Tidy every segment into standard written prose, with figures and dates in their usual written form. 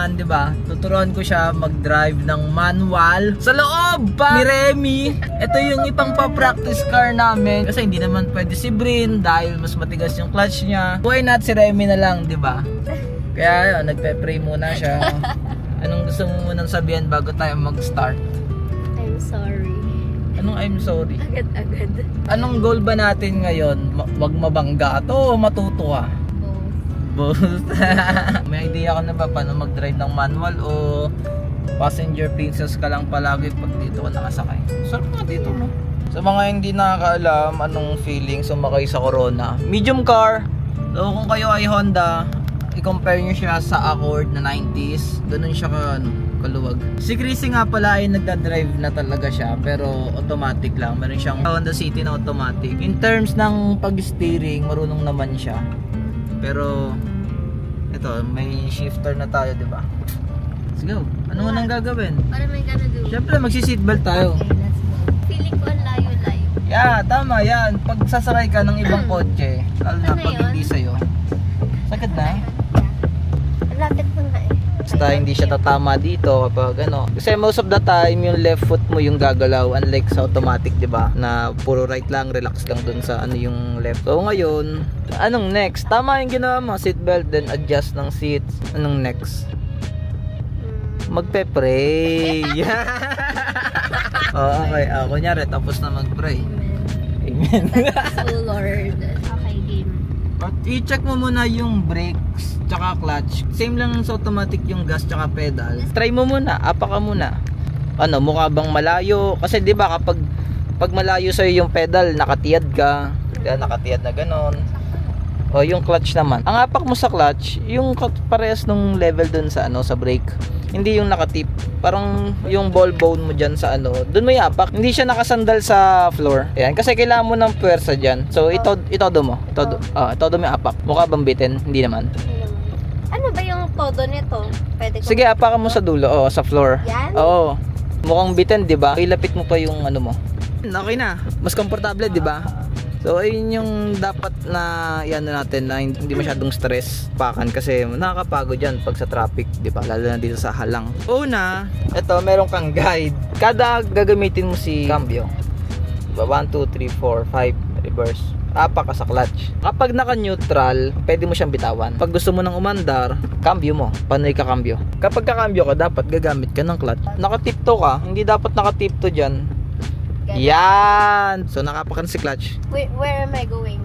naman, 'di ba? Tuturuan ko siya mag-drive ng manual sa loob pa ni Remy. Ito yung ipang-pa-practice car namin kasi hindi naman pwede si Brin dahil mas matigas yung clutch niya. Why not si Remy na lang, 'di ba? Kaya yun, nagpe-pray muna siya. Anong gusto mo munang sabihin bago tayo mag-start? I'm sorry. Anong I'm sorry? Agad-agad. Anong goal ba natin ngayon? Wag mabangga to o matuto ka? Both. May idea ka na ba paano mag-drive ng manual o passenger princess ka lang palagi pag dito ka nakasakay? Sarap nga dito, no? Sa mga hindi nakakaalam anong feeling sumakay sa Corona, medium car. So kung kayo ay Honda, i-compare nyo siya sa Accord na 90s. Ganun siya kaluwag. Si Chrissy nga pala ay nagda-drive na talaga siya, pero automatic lang. Meron siyang Honda City na automatic. In terms ng pag-steering, marunong naman siya. Pero ito, may shifter na tayo, di ba? Let's go. Ano nang gagawin? What am I gonna do? Siyempre, magsi-seatbelt tayo. Okay, let's go. Feeling ko ang layo-layo. Yeah, tama yan. Pag sasakay ka ng ibang kotse, lalo na Ano pag yun? hindi sa'yo. Sakit na? Lapit mo na eh. Basta hindi siya tatama dito kapag ano. Kasi most of the time yung left foot mo yung gagalaw, unlike sa automatic, 'di ba? Na puro right lang, relax lang dun sa ano yung left. So ngayon, anong next? Tama yung ginawa mo, seat belt, then adjust ng seats. Anong next? Magpe-pray. Oh, okay. Kunyari tapos na mag-pray. Amen. So Lord. Okay, game. At i-check mo muna yung brakes tsaka clutch. Same lang sa automatic yung gas tsaka pedal. Try mo muna, apa ka muna. Ano, mukha bang malayo? Kasi 'di ba kapag malayo sa yung pedal, nakatiyad ka. Kaya nakatiyad na ganon. O yung clutch naman. Ang apak mo sa clutch, yung parehas nung level dun sa ano, sa brake. Hindi yung nakatip. Parang yung ball bone mo dyan sa ano, dun mo iapak. Hindi siya nakasandal sa floor. Ayan, kasi kailangan mo ng puwersa dyan. So itodo mo. Itodo mo yung apak. Mukha bang bitin? Hindi naman. Ano ba yung todo nito? Pwede ko. Sige, apakan mo sa dulo. Oo, sa floor. Yan? Oo. Mukhang bitin, di ba? Ilapit mo pa yung ano mo. Okay na. Mas komportable, di ba? So ayun yung dapat na yan natin na hindi masyadong stress pakan kasi nakakapagod yan pag sa traffic, di ba? Lalo na dito sa halang. Una, ito meron kang guide. Kada gagamitin mo si cambio. Diba? 1, 2, 3, 4, 5 reverse. Apak ka sa clutch. Kapag naka-neutral, pwede mo siyang bitawan. Pag gusto mo nang umandar, cambio mo. Panoy ka cambio. Kapag ka-cambio ka, dapat gagamit ka ng clutch. Naka-tipto ka, hindi dapat naka-tipto dyan. Yan! So nakapakan si clutch. Where am I going?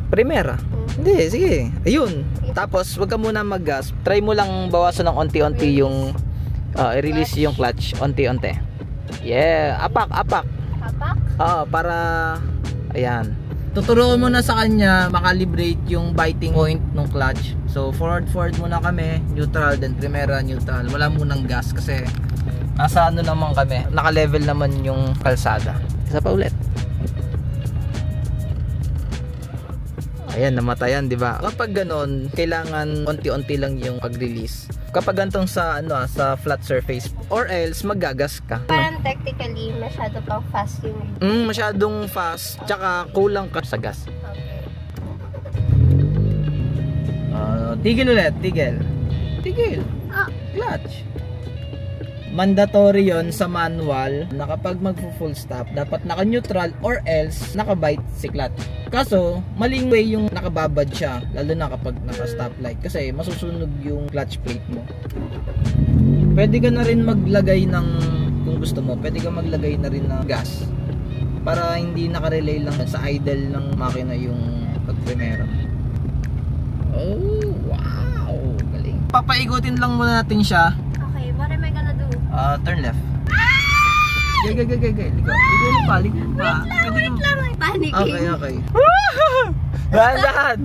Primera. Hindi, sige. Ayun. Tapos wag ka muna mag-gas. Try mo lang bawasan ng onti-onti yung i-release yung clutch. Onti-onti. Yeah. Apak. Apak? Para ayan. Tuturuan mo na sa kanya makalibrate yung biting point ng clutch. So forward muna kami, neutral, then primera, neutral. Wala munang gas kasi nasa ano naman kami, naka-level naman yung kalsada. Isa pa ulit. Ayan, namatayan, di ba? Kapag ganon, kailangan onti-onti lang yung pag-release. Kapag gantong sa ano, sa flat surface or else maggagas ka. Parang technically masyado pang fast yung masyadong fast, tsaka kulang ka sa gas. Okay. Tigil ulit, tigil. Clutch. Mandatory yon sa manual na kapag magpo-full stop dapat naka-neutral or else naka-bite si clutch. Kaso maling way yung nakababad siya lalo na kapag naka-stoplight kasi masusunog yung clutch plate mo. Pwede ka na rin maglagay ng, kung gusto mo, pwede ka maglagay na rin ng gas para hindi naka-relay lang sa idle ng makina yung pag-primera. Oh, wow! Galing. Papaikutin lang muna natin siya. Okay, what am I gonna do? Turn left. Ligo mo pa. Wait lang. Panicking. Okay. Dahan.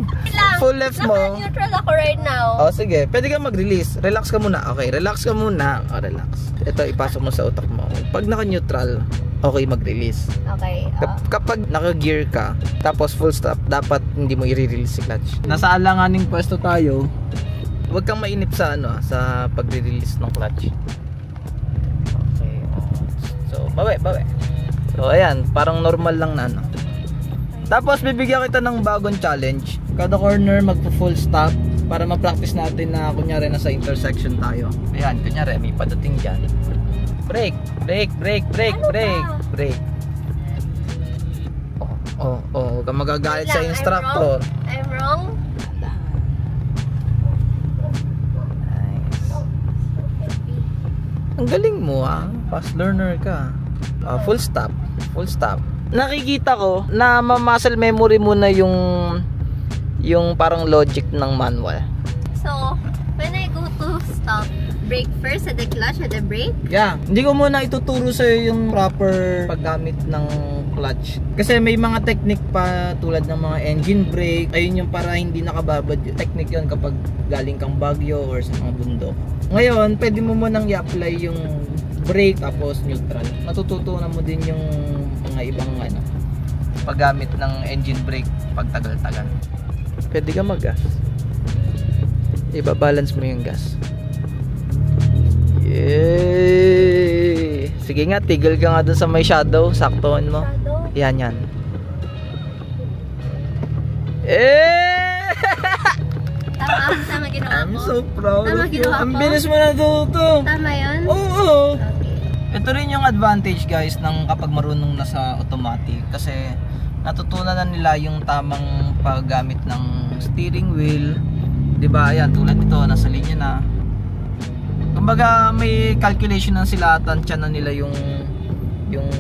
Full left mo. Naka-neutral ako right now. Sige. Pwede ka mag-release. Relax ka muna. Okay, relax ka muna. Relax. Ito, ipasok mo sa utak mo. Pag naka-neutral, okay mag-release. Okay. Kapag naka-gear ka, tapos full stop, dapat hindi mo i-release si clutch. Nasa alanganing pwesto tayo. Huwag kang mainip sa sa pag-release ng clutch. Okay. So, bawi. So, ayan, parang normal lang na Tapos bibigyan kita ng bagong challenge. Kada corner magpo-full stop. Para ma-practice natin na kunyari nasa intersection tayo. Ayan, kunyari may padating dyan. Brake, brake, brake, brake, brake, brake. Huwag kang magagalit sa instructor. I'm wrong? Nice. Ang galing mo fast learner ka. Full stop. Full stop. Nakikita ko na ma-muscle memory mo na yung parang logic ng manual. So, when I go to stop, brake first at the clutch at the brake? Yeah, hindi ko muna ituturo sa'yo yung proper paggamit ng clutch. Kasi may mga technique pa tulad ng mga engine brake. Ayun yung para hindi nakababad. Technique yun kapag galing kang Baguio or sa mga bundok. Ngayon, pwede mo munang i-apply yung brake tapos neutral. Matututunan mo din yung mga ibang paggamit ng engine brake pag tagal-tagal. Pwede ka mag-gas. Iba-balance mo yung gas. Yay! Sige nga, tigil ka nga dun sa may shadow. Saktoon mo. Shadow? Yan. Eh! Tama ginawa I'm ko. so proud Tama of you. ginawa Ang ko. bilis mo natuto. Tama yun? Oo. Okay. Ito rin yung advantage guys ng kapag marunong na sa automatic. Kasi natutunan na nila yung tamang paggamit ng steering wheel. Diba? Ayan, tulad nito, nasa linya na. Kumbaga may calculation na sila, tansya na nila yung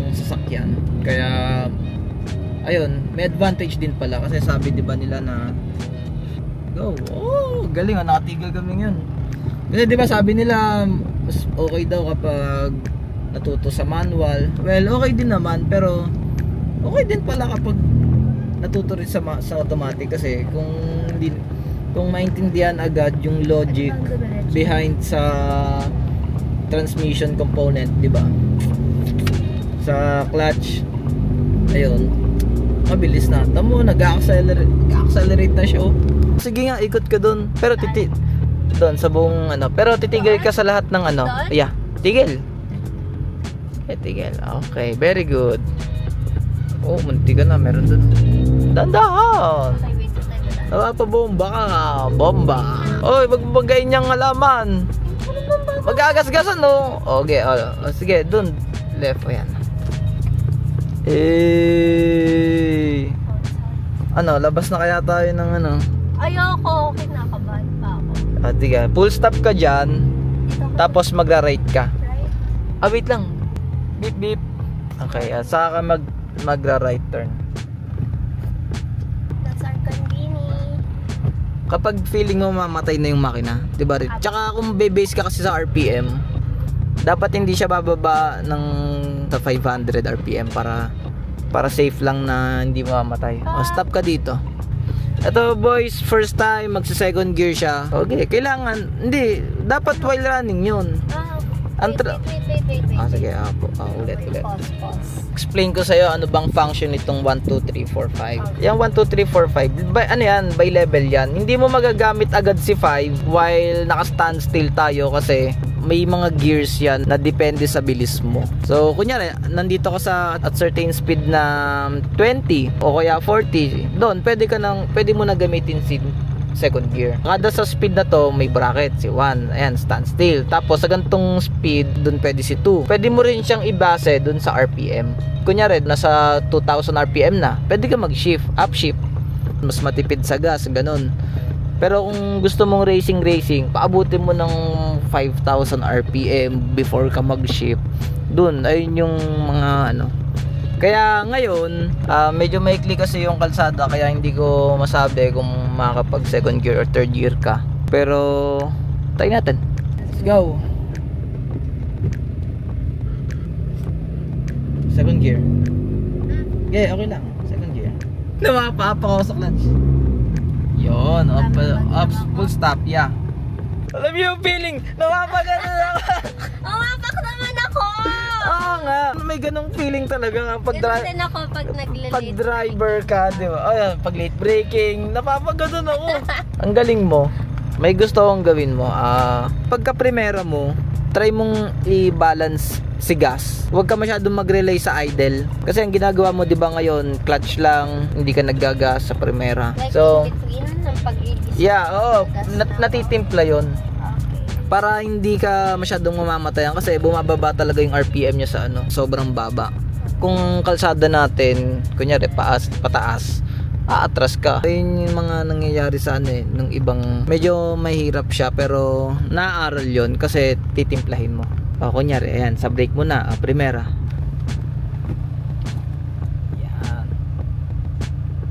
sasakyan. Kaya ayun, may advantage din pala kasi sabi 'di ba nila na go. Oh, galing nakatigil kami yun. Kasi 'di ba sabi nila mas okay daw kapag natuto sa manual. Well, okay din naman pero okay din pala kapag natuto rin sa automatic kasi kung maintindihan agad yung logic behind sa transmission component, di ba? Sa clutch, ayun, mabilis na. Tamo, nag-accelerate na siya. Sige nga, ikot ka doon. Pero doon sa buong pero titigil ka sa lahat ng Yeah, tigil. Tigil. Okay, very good. Oh, munti ka na, meron doon. Dandahan. Napapabomba ka, bomba. Oy, magbagayin niyang halaman. Magagasgasan no. Okay, sige, dun. Left, ayan. Labas na kaya tayo ng Ayoko, kinakabahan pa ako. Sige, full stop ka dyan. Tapos magra-right ka. Right? Wait lang. Beep, beep. Okay, saka ka magra-right turn. Kapag feeling mo mamatay na yung makina, 'di ba rin? Tsaka kung base ka kasi sa RPM, dapat hindi siya bababa ng sa 500 RPM para safe lang na hindi mamatay. Stop ka dito. Ito boys, first time magsa-second gear siya. Okay, kailangan dapat while running 'yun. Wait. Sige, ulit. Pause. Explain ko sa'yo ano bang function nitong 1, 2, 3, 4, 5. Yung 1, 2, 3, 4, 5 by level yan. Hindi mo magagamit agad si 5 while naka-stand still tayo kasi may mga gears yan na depende sa bilis mo. So kunyari nandito ka sa at certain speed na 20 o kaya 40, doon pwede mo na gamitin si second gear. Kada sa speed na to may bracket, si 1, ayan, stand still. Tapos sa gantong speed, dun pwede si 2. Pwede mo rin siyang ibase dun sa RPM. Kunyari, nasa 2,000 RPM na, pwede ka mag-shift, upshift. Mas matipid sa gas, ganun. Pero kung gusto mong racing, paabutin mo ng 5,000 RPM before ka mag-shift. Dun, ayun yung mga Kaya ngayon, medyo maikli kasi yung kalsada kaya hindi ko masabi kung makakapag second gear or third gear ka. Pero try natin. Let's go. Second gear. Okay, okay lang. Second gear. Namapapa ko sa clutch. Yun, up, full stop, yeah. Alam mo yung feeling, napapagano na ako. Umapak naman ako! Oo nga, may ganong feeling talaga pag din ako pag naglalate. Pag driver ka, di ba? Pag late braking, napapagano ako. Ang galing mo. May gusto akong gawin mo. Pagka primera mo, try mong i-balance si gas. Huwag ka masyadong mag-relay sa idle. Kasi ang ginagawa mo, di ba ngayon, clutch lang, hindi ka naggagas sa primera. Like, So, ng pag-ibig. yeah, oo, natitimpla yun. Para hindi ka masyadong mamamatayan kasi bumababa talaga yung RPM niya sa ano, sobrang baba. Kung kalsada natin, kunyari pataas, aatras ka. Ayun yung mga nangyayari sa ano nung ibang, medyo mahirap siya pero naaaral yun kasi titimplahin mo. O, kunyari, ayan, sa brake mo na, primera. Yan.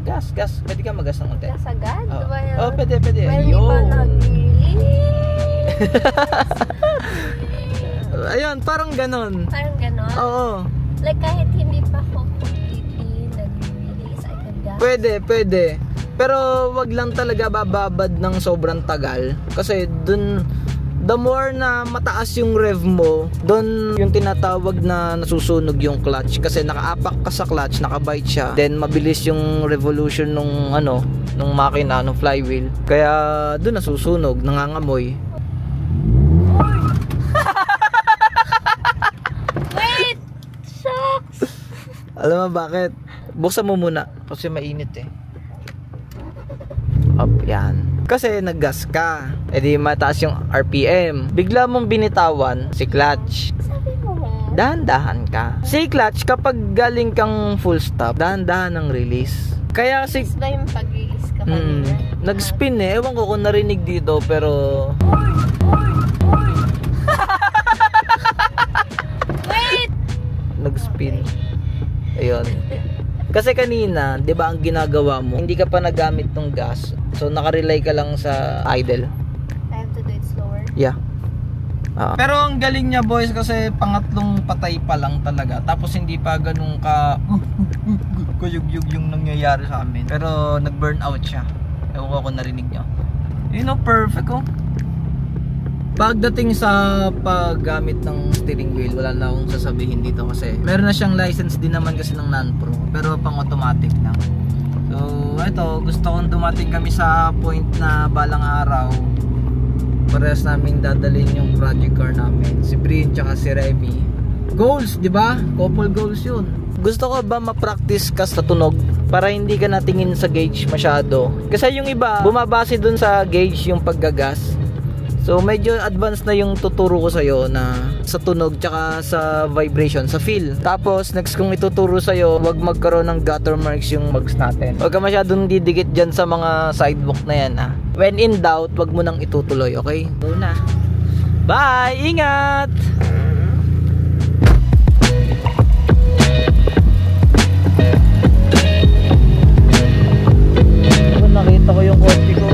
Gas. Pwede ka mag-gas ng konti. Gas agad? Oh, pwede. Well, di ba nag-release? Ayun, parang ganon. Parang ganon? Oo. Like, kahit hindi pa ako completely nag-release, I could gas? Pwede. Pero wag lang talaga bababad ng sobrang tagal. Kasi dun, the more na mataas yung rev mo, dun yung tinatawag na nasusunog yung clutch. Kasi nakaapak ka sa clutch, nakabite siya. Then mabilis yung revolution nung nung makina, nung flywheel. Kaya dun nasusunog, nangangamoy. Wait! Shucks! Alam mo bakit? Buksan mo muna kasi mainit eh. Up, yan. Kasi naggas ka, edi mataas yung RPM. Bigla mong binitawan si clutch. Sabi mo ba? Dahan-dahan ka. Si clutch, kapag galing kang full stop, dahan-dahan ang release. Kaya si... Is ba yung pag-release ka kanina? Nag-spin eh. Ewan ko kung narinig dito, pero... Wait! Nag-spin. Ayun. Kasi kanina, 'di ba, ang ginagawa mo, hindi ka pa nagamit ng gas. So naka-rely ka lang sa idle. I have to do it slower. Yeah. Pero ang galing niya, boys, kasi pangatlong patay pa lang talaga. Tapos hindi pa ganun ka kuyug-yug yung nangyayari sa amin. Pero nag-burn out siya. Ewan ko kung narinig niyo. Perfect oh. Pagdating sa paggamit ng steering wheel, wala na akong sasabihin dito kasi meron na siyang license din naman kasi ng non-pro, pero pang automatic lang. So eto, gusto kong dumating kami sa point na balang araw parehas namin dadalhin yung project car namin, si Brin tsaka si Remy. Goals, di ba? Couple goals yun. Gusto ko ba ma-practice ka sa tunog para hindi ka natingin sa gauge masyado, kasi yung iba bumabase dun sa gauge yung paggagas. So medyo advanced na yung tuturo ko sa'yo na sa tunog tsaka sa vibration, sa feel. Tapos next kong ituturo sa'yo, wag magkaroon ng gutter marks yung mags natin. Wag ka masyadong didikit dyan sa mga sidewalk na yan ha. When in doubt, wag mo nang itutuloy, okay? Una. Bye! Ingat! Nakita ko yung kotse ko,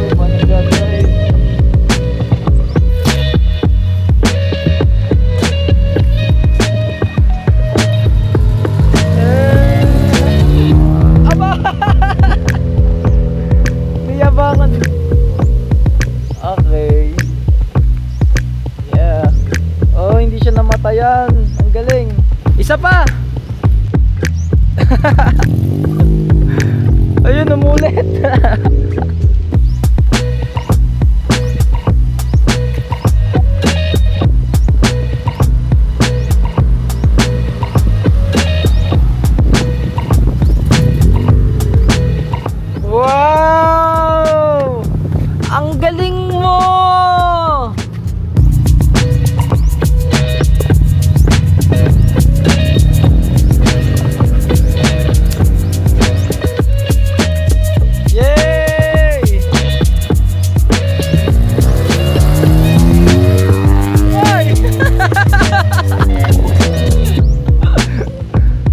okay. Yeah. Oh, hindi siya namatayan. Ang galing. Isa pa. Ayun, umulit. Wow! Ang galing mo! Yay! Ay!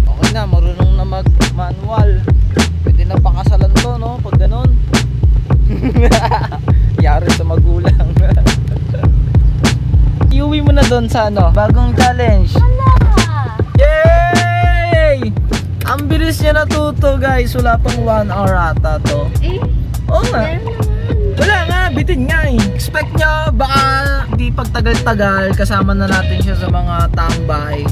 Okay na, marunong na mag-manual. Pwede na pakasalan to, no? Pag ganun. Yari sa magulang. Iuwi mo na doon sa bagong challenge. Wala! Yay! Ang bilis niya natuto, guys. Wala pang 1 hour ata to. Oo nga. Wala nga, bitin nga eh. Expect nyo, baka di pagtagal-tagal kasama na natin siya sa mga tambay.